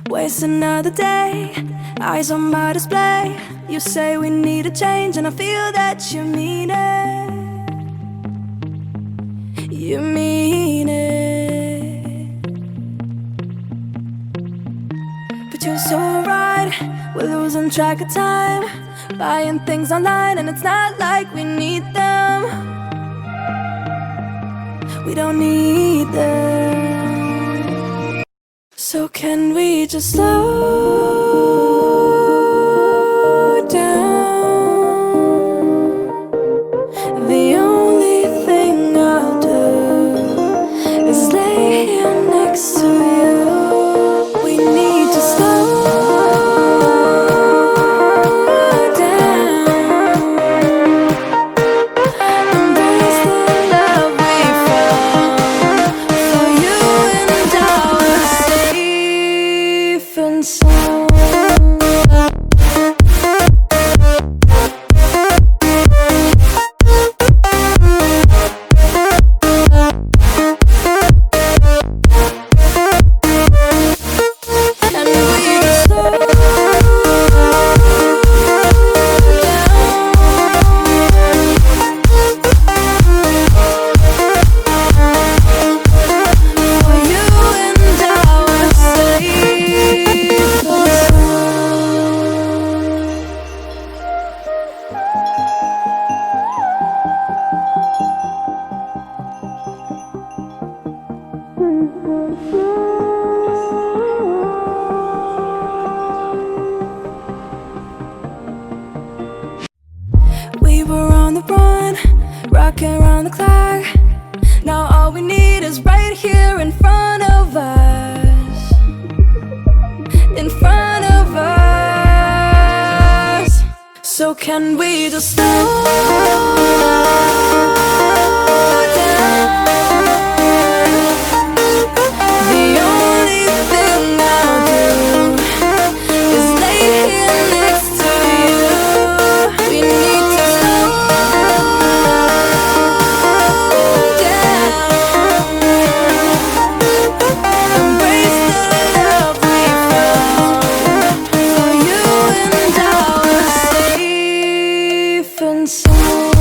Waste another day, eyes on my display. You say we need a change, and I feel that you mean it. You mean it. But you're so right, we're losing track of time, buying things online, and it's not like we need them. We don't need them. So can we just slow down? The only thing I'll do is lay here next to you. We need to slow down. Embrace the love we found. For you and I were safe and sound. We were on the run, rocking around the clock. Now all we need is right here in front of us. In front of us. So can we just slow down? The only thing I'll do is lay here next to you. We need to slow down. Embrace the love we found. For you and I were safe and sound.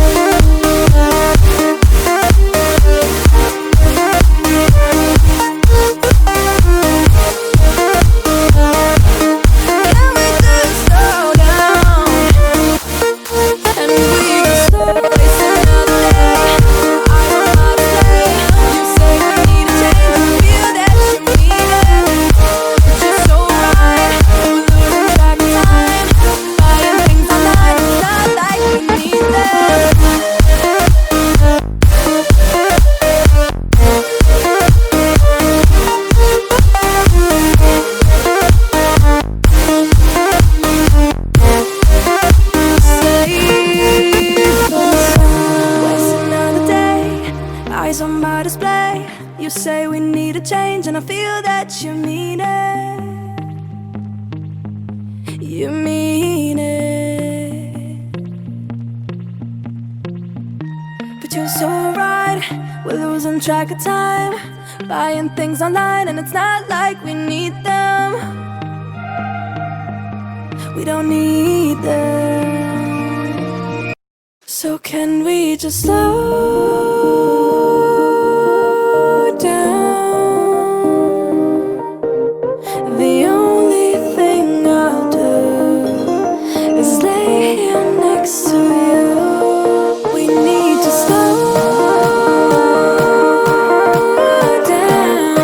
Can we just slow down? And we can slow waste another day. I don't know how to play. You say we need a change, and I feel that you mean it. But you're so right, we're losing track of time, buying things online, it's not like we need them. Waste another day, eyes on my display. You say we need a change, and I feel that you mean it. You mean it. But you're so right, we're losing track of time, buying things online, and it's not like we need them. We don't need them. So can we just slow down? The only thing I'll do is lay here next to you. We need to slow down.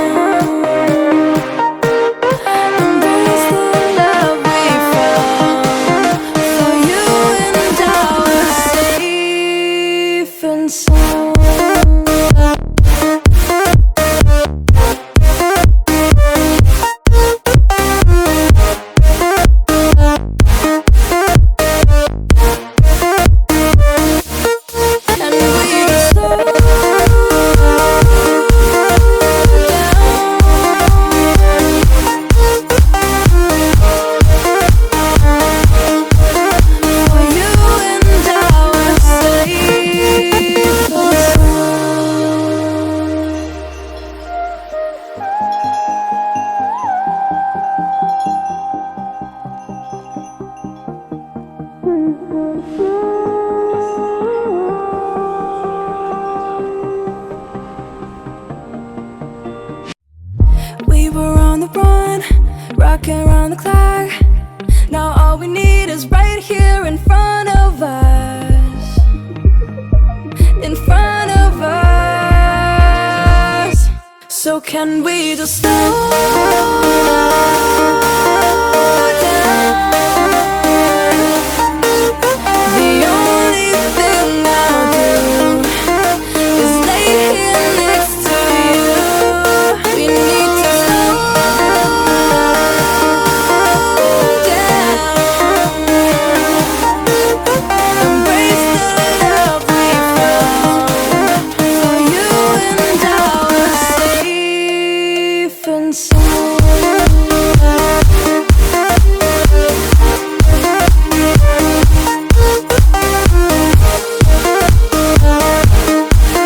Embrace the love we found. For you and I were safe and sound. were on the run, rocking around the clock. Now all we need is right here in front of us. In front of us. So can we just slow down? The only thing I'll do is lay here next to you. We need to slow down. Embrace the love we found. For you and I were safe and sound.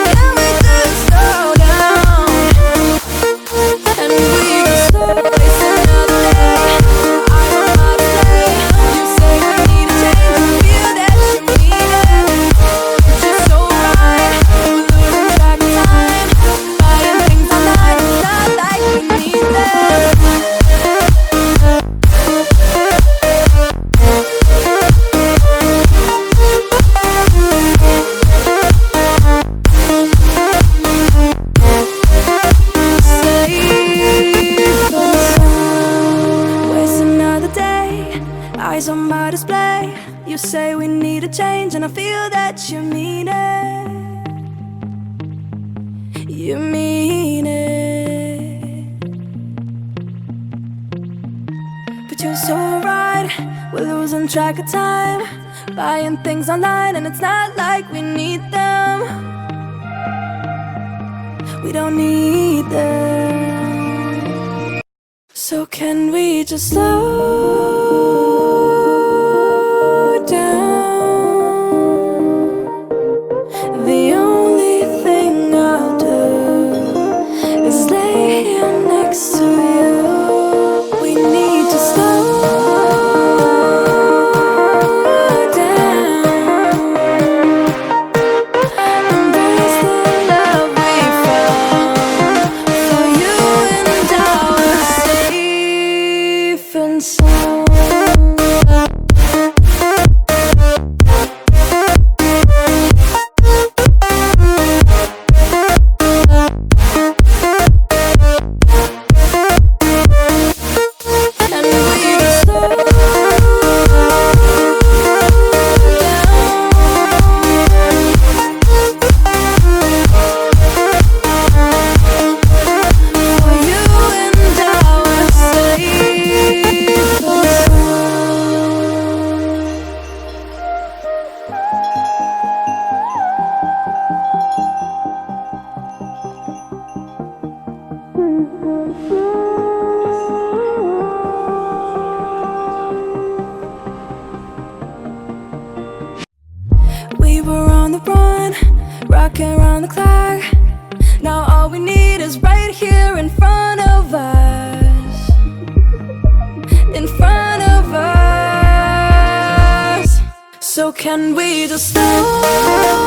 Can we just slow down? And we can start wasting another day. I don't know how to play. You say we need a change, and feel that you need it. But you're so right, we're losing track of time. Buying things online, it's not like we need them. Waste another day, eyes on my display. You say we need a change, and I feel that you mean it. You mean it. But you're so right, we're losing track of time. Buying things online, and it's not like we need them. We don't need them. So can we just slow down? The only thing I'll do is lay here next to you. We need to slow down. Embrace the love we found. For you and I were safe and sound. And we just slow down. For you and I were safe and we were on the run, rocking around the clock. Now all we need is right here in front of us. In front of us. So can we just slow